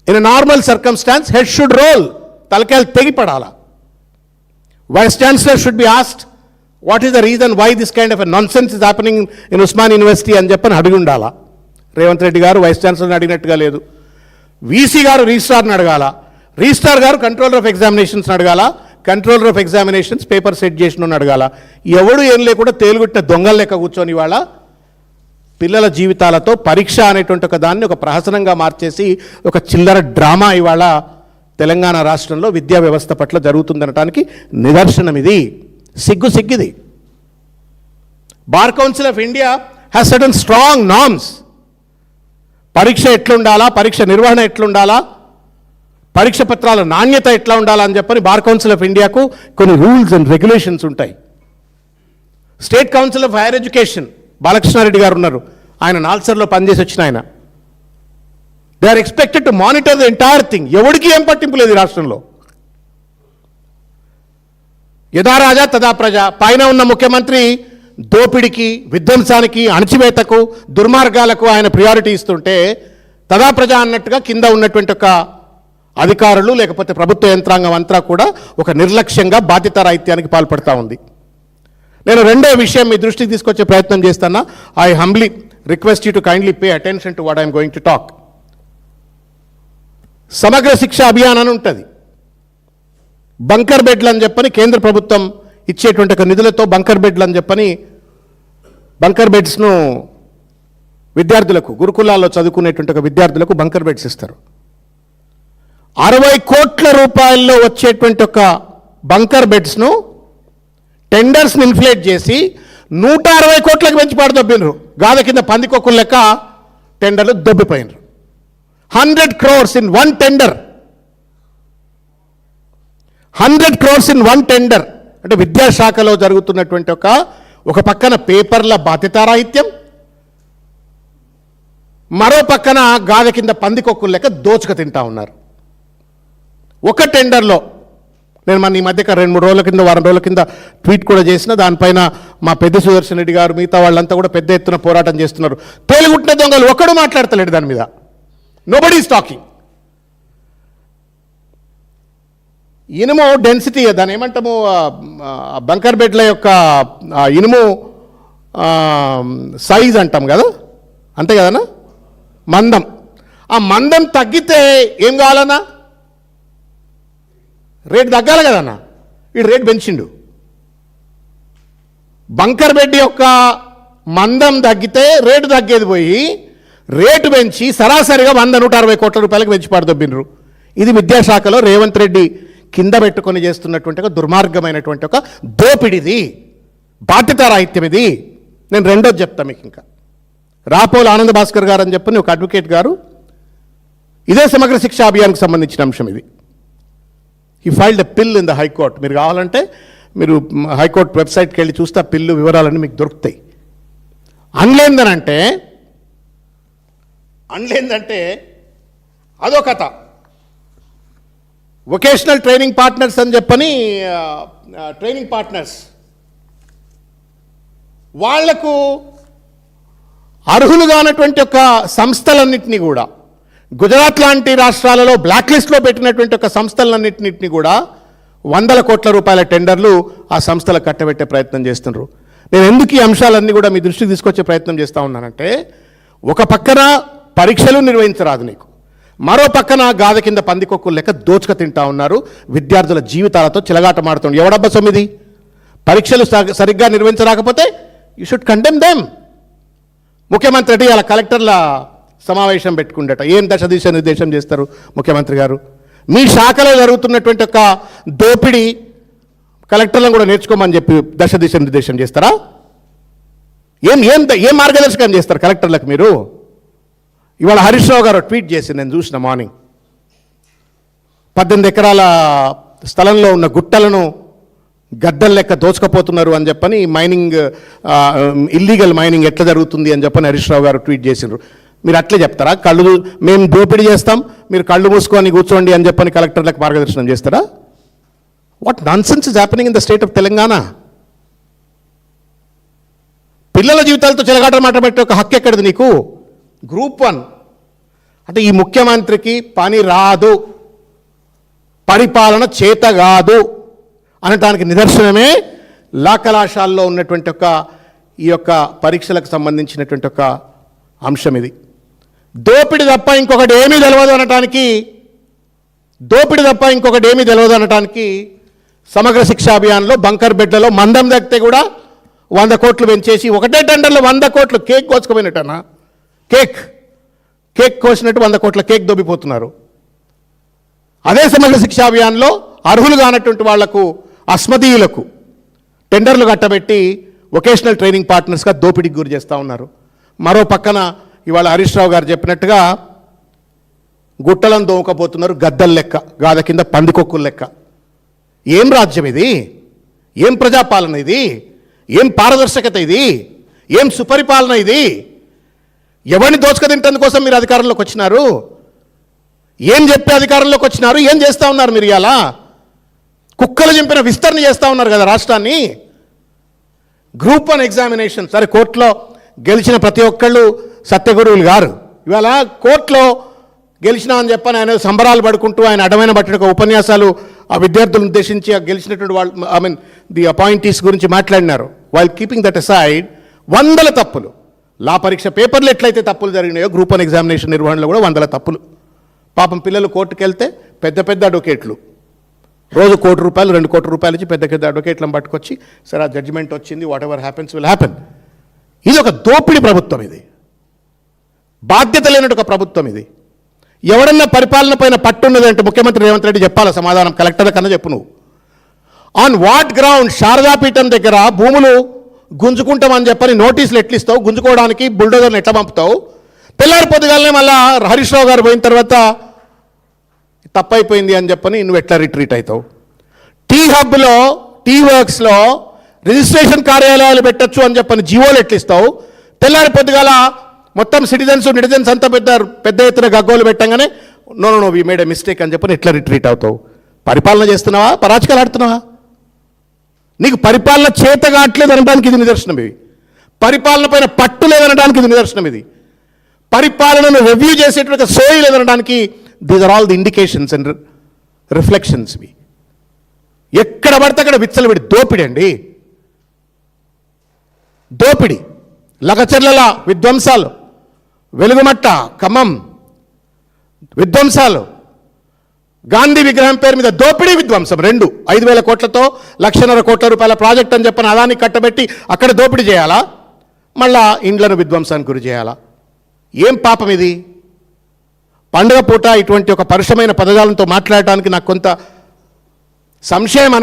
In a normal circumstances head should roll, తలకాయలు తెగి పడాలా. Vice chancellor should be asked what is the reason why this kind of a nonsense is happening in Osman university అని చెప్పని అడిగి ఉండాలా. రేవంత్ రెడ్డి గారు vice ఛాన్సలర్ని అడిగినట్టుగా లేదు. వీసీ గారు రిజిస్ట్రార్ని అడగాల, రిజిస్ట్రార్ గారు కంట్రోలర్ ఆఫ్ ఎగ్జామినేషన్స్ని అడగాల, controller of examinations paper set చేసిన అడగాల. ఎవడు ఏం లేకుండా తేలుగుట్టిన దొంగల లెక్క కూర్చొని ఇవాళ పిల్లల జీవితాలతో పరీక్ష అనేటువంటి ఒక దాన్ని ఒక ప్రహసనంగా మార్చేసి ఒక చిల్లర డ్రామా ఇవాళ తెలంగాణ రాష్ట్రంలో విద్యా వ్యవస్థ పట్ల జరుగుతుందనటానికి నిదర్శనం ఇది. సిగ్గిది. Bar council of India has certain strong norms. పరీక్ష ఎట్లుండాలా, పరీక్ష నిర్వహణ ఎట్లుండాలా, పరీక్ష పత్రాల నాణ్యత ఎట్లా ఉండాలా అని చెప్పని బార్ కౌన్సిల్ ఆఫ్ ఇండియాకు కొన్ని రూల్స్ అండ్ రెగ్యులేషన్స్ ఉంటాయి. State council of higher education Balakrishna Reddy గారు ఉన్నారు, ఆయన నాల్సర్లో పనిచేసి వచ్చిన ఆయన. They are expected to monitor the entire thing. ఎవరికి ఏం పట్టింపు లేదు ఈ రాష్ట్రంలో. యథా రాజా తదా ప్రజ. పైన ఉన్న ముఖ్యమంత్రి దోపిడికి, విధ్వంసానికి, అణచివేతకు, దుర్మార్గాలకు ఆయన ప్రియారిటీ ఇస్తుంటే తదా ప్రజ అన్నట్టుగా కింద ఉన్నటువంటి ఒక అధికారులు లేకపోతే ప్రభుత్వ యంత్రాంగం అంతా కూడా ఒక నిర్లక్ష్యంగా బాధ్యతారాహిత్యానికి పాల్పడతా ఉంది. నేను రెండో విషయం మీ దృష్టికి తీసుకొచ్చే ప్రయత్నం చేస్తాను. I humbly request you to kindly pay attention to what I'm going to talk. సమగ్ర శిక్ష అభియాన్ అని ఉంటుంది. బంకర్ బెడ్లు అని చెప్పని కేంద్ర ప్రభుత్వం ఇచ్చేటువంటి ఒక నిధులతో బంకర్ బెడ్లు అని చెప్పని బంకర్ బెడ్స్ను విద్యార్థులకు, గురుకులాల్లో చదువుకునేటువంటి ఒక విద్యార్థులకు బంకర్ బెడ్స్ ఇస్తారు. 60 కోట్ల రూపాయల్లో వచ్చేటువంటి ఒక బంకర్ బెడ్స్ను టెండర్స్ని ఇన్ఫ్లేట్ చేసి 160 కోట్లకు పెంచి పాడుదొబ్బినరు. గాథ కింద పందికొక్కుల లెక్క టెండర్లు దొబ్బిపోయినరు. 100 crores in one tender. 100 crores in one tender. అంటే విద్యాశాఖలో జరుగుతున్నటువంటి ఒక పక్కన పేపర్ల బాధ్యతారాహిత్యం, మరో పక్కన గాథ కింద పందికొక్కుల లెక్క దోచుక తింటా ఉన్నారు. ఒక టెండర్లో నేను ఈ మధ్య 2-3 రోజుల కింద, వారం రోజుల కింద ట్వీట్ కూడా చేసిన. దానిపైన మా పెద్ద సుదర్శన్ రెడ్డి గారు మిగతా వాళ్ళంతా కూడా పెద్ద ఎత్తున పోరాటం చేస్తున్నారు. తేలిగుట్టిన దొంగలు ఒక్కడు మాట్లాడతలేడు దాని మీద. Nobody is talking. ఇనుము డెన్సిటీ, దాని ఏమంటాము, బంకర్ బెడ్ల యొక్క ఇనుము సైజ్ అంటాం కదా, అంతే కదనా, మందం. ఆ మందం తగ్గితే ఏం కావాలన్నా, రేటు తగ్గాలి కదన్నా. వీడు రేటు పెంచిండు. బంకర్ బెడ్ యొక్క మందం తగ్గితే రేటు తగ్గేది పోయి రేటు పెంచి సరాసరిగా 100-160 కోట్ల రూపాయలకు పెంచి పాడుదొబ్బినరు. ఇది విద్యాశాఖలో రేవంత్ రెడ్డి కింద పెట్టుకొని చేస్తున్నటువంటి ఒక దుర్మార్గమైనటువంటి ఒక దోపిడిది, బాధ్యతారాహిత్యం ఇది. నేను రెండోది చెప్తాను మీకు. ఇంకా రాపోలు ఆనంద భాస్కర్ గారు అని చెప్పని ఒక అడ్వకేట్ గారు, ఇదే సమగ్ర శిక్షా అభియాన్కి సంబంధించిన అంశం ఇది. ఈ ఫైల్డ్ ఎ పిల్ ఇన్ ద హైకోర్ట్. మీరు కావాలంటే మీరు హైకోర్టు వెబ్సైట్కి వెళ్ళి చూస్తే ఆ పిల్లు వివరాలన్నీ మీకు దొరుకుతాయి. అనలేందంటే అదో కథ. వొకేషనల్ ట్రైనింగ్ పార్ట్నర్స్ అని చెప్పని ట్రైనింగ్ పార్ట్నర్స్ వాళ్లకు అర్హులుగానటువంటి ఒక సంస్థలన్నింటినీ కూడా, గుజరాత్ లాంటి రాష్ట్రాలలో బ్లాక్ లిస్ట్లో పెట్టినటువంటి ఒక సంస్థలన్నింటినీ కూడా 100 కోట్ల రూపాయల టెండర్లు ఆ సంస్థలకు కట్టబెట్టే ప్రయత్నం చేస్తున్నారు. నేను ఎందుకు ఈ అంశాలన్నీ కూడా మీ దృష్టికి తీసుకొచ్చే ప్రయత్నం చేస్తూ ఉన్నానంటే, ఒక పక్కన పరీక్షలు నిర్వహించరాదు నీకు, మరో పక్కన గాథ కింద పందికొక్కులు లెక్క దోచుక తింటా ఉన్నారు. విద్యార్థుల జీవితాలతో చిలగాటమాడుతుంది. ఎవడబ్బా సొమ్మిది? పరీక్షలు సరిగ్గా నిర్వహించరాకపోతే యూ షుడ్ కండెమ్ దెమ్. ముఖ్యమంత్రి రెడ్డి అలా కలెక్టర్ల సమావేశం పెట్టుకుండట. ఏం దశ దిశ నిర్దేశం చేస్తారు ముఖ్యమంత్రి గారు? మీ శాఖలో జరుగుతున్నటువంటి ఒక దోపిడీ కలెక్టర్లను కూడా నేర్చుకోమని చెప్పి దశ దిశ నిర్దేశం చేస్తారా? ఏం మార్గదర్శకం చేస్తారు కలెక్టర్లకు మీరు? ఇవాళ హరీష్ రావు గారు ట్వీట్ చేసి నేను చూసిన మార్నింగ్, 18 ఎకరాల స్థలంలో ఉన్న గుట్టలను గద్దల లెక్క దోచుకపోతున్నారు అని చెప్పని, మైనింగ్ ఇల్లీగల్ మైనింగ్ ఎట్లా జరుగుతుంది అని చెప్పని హరీష్ రావు గారు ట్వీట్ చేసిండ్రు. మీరు అట్లే చెప్తారా? మేము దోపిడీ చేస్తాం, మీరు కళ్ళు మూసుకొని కూర్చోండి అని చెప్పని కలెక్టర్లకు మార్గదర్శనం చేస్తారా? What nonsense is happening in the state of Telangana? పిల్లల జీవితాలతో చెలగాట మాట పెట్టే ఒక హక్కు ఎక్కడిది నీకు? గ్రూప్ 1 అంటే ఈ ముఖ్యమంత్రికి పని రాదు, పరిపాలన చేతగాదు అనటానికి నిదర్శనమే లా కళాశాలలో ఉన్నటువంటి ఈ యొక్క పరీక్షలకు సంబంధించినటువంటి ఒక అంశం ఇది. దోపిడి తప్ప ఇంకొకటి ఏమీ తెలియదు అనటానికి సమగ్ర శిక్షా అభియాన్లో బంకర్ బెడ్లలో మందం దక్కితే కూడా 100 కోట్లు పెంచేసి ఒకటే టెండర్లో 100 కోట్లు కేక్ కోసుకుపోయినట్టన్నా, కేక్ కోసినట్టు 100 కోట్ల కేక్ దొబ్బిపోతున్నారు. అదే సమగ్ర శిక్షా అభియాన్లో అర్హులు కానటువంటి వాళ్లకు, అస్మదీయులకు టెండర్లు కట్టబెట్టి వొకేషనల్ ట్రైనింగ్ పార్ట్నర్స్గా దోపిడీకి గురి చేస్తూ ఉన్నారు. మరో పక్కన ఇవాళ హరీష్ రావు గారు చెప్పినట్టుగా గుట్టలను దోమకపోతున్నారు గద్దల లెక్క, గాద కింద పందికొక్కుల లెక్క. ఏం రాజ్యం ఇది? ఏం ప్రజాపాలన ఇది? ఏం పారదర్శకత ఇది? ఏం సుపరిపాలన ఇది? ఎవరిని దోచుకదింటందుకు కోసం మీరు అధికారంలోకి వచ్చినారు? ఏం చెప్పి అధికారంలోకి వచ్చినారు? ఏం చేస్తూ ఉన్నారు మీరు? ఇలా కుక్కలు చింపిన విస్తరణ చేస్తూ ఉన్నారు కదా రాష్ట్రాన్ని. గ్రూప్ 1 ఎగ్జామినేషన్, సరే కోర్టులో గెలిచిన ప్రతి ఒక్కళ్ళు సత్యగురువులు గారు. ఇవాళ కోర్టులో గెలిచినా అని చెప్పని ఆయన సంబరాలు పడుకుంటూ ఆయన అడమైన బట్టిన ఉపన్యాసాలు ఆ విద్యార్థులను ఉద్దేశించి గెలిచినటువంటి వాళ్ళు, ది అపాయింటీస్ గురించి మాట్లాడినారు. వైల్ కీపింగ్ దట్ అసైడ్, వందల తప్పులు, లా పరీక్ష పేపర్లు ఎట్లయితే తప్పులు జరిగినాయో గ్రూప్ 1 ఎగ్జామినేషన్ నిర్వహణలో కూడా వందల తప్పులు. పాపం పిల్లలు కోర్టుకు వెళ్తే పెద్ద అడ్వకేట్లు రోజు ₹1 కోటి, ₹2 కోట్ల ఇచ్చి పెద్ద అడ్వకేట్లను పట్టుకొచ్చి సరే ఆ జడ్జిమెంట్ వచ్చింది, what ever happens will happen. ఇది ఒక దోపిడీ ప్రభుత్వం, ఇది బాధ్యత లేనట్టు ఒక ప్రభుత్వం ఇది. ఎవడన్నా పరిపాలన పైన పట్టున్నదంటే ముఖ్యమంత్రి రేవంత్ రెడ్డి చెప్పాలా సమాధానం, కలెక్టర్ కన్నా చెప్పు నువ్వు. ఆన్ వాట్ గ్రౌండ్ శారదాపీఠం దగ్గర భూములు గుంజుకుంటామని చెప్పని నోటీసులు ఎట్లిస్తావు, గుంజుకోవడానికి బుల్డోజర్ని ఎట్లా పంపుతావు? తెల్లారి పొద్దుగాలనే మళ్ళా హరీష్ రావు గారు పోయిన తర్వాత తప్పైపోయింది అని చెప్పని నువ్వు ఎట్లా రిట్రీట్ అవుతావు? టీ హబ్లో, టీ వర్క్స్లో రిజిస్ట్రేషన్ కార్యాలయాలు పెట్టచ్చు అని చెప్పని జీవోలు ఎట్లిస్తావు? తెల్లారి పొద్దుగాల మొత్తం సిటిజన్స్ అంతా పెద్ద ఎత్తున గగ్గోలు పెట్టంగానే no we made a mistake అని చెప్పని ఎట్లా రిట్రీట్ అవుతావు? పరిపాలన చేస్తున్నావా, పరాచకాలు ఆడుతున్నావా? నీకు పరిపాలన చేత కావట్లేదు అనడానికి ఇది నిదర్శనం. ఇవి పరిపాలన పైన పట్టు లేదనడానికి ఇది నిదర్శనం. ఇది పరిపాలనను రివ్యూ చేసేటువంటి సోయి లేదనడానికి these are all the indications and reflections. ఇవి ఎక్కడ పడితే అక్కడ విచ్చలవిడి దోపిడి అండి, దోపిడి. లగచర్ల విధ్వంసాలు, వెలుగుమట్ట ఖమ్మం విధ్వంసాలు, గాంధీ విగ్రహం పేరు మీద దోపిడీ విధ్వంసం, 5,000 కోట్లతో 1,50,000 కోట్ల రూపాయల ప్రాజెక్ట్ అని చెప్పని అదానికి కట్టబెట్టి అక్కడ దోపిడీ చేయాలా, మళ్ళా ఇండ్లను విధ్వంసానికి గురి చేయాలా? ఏం పాపం ఇది? పండుగ పూట ఇటువంటి ఒక పరుషమైన పదజాలంతో మాట్లాడటానికి నాకు కొంత సంశయం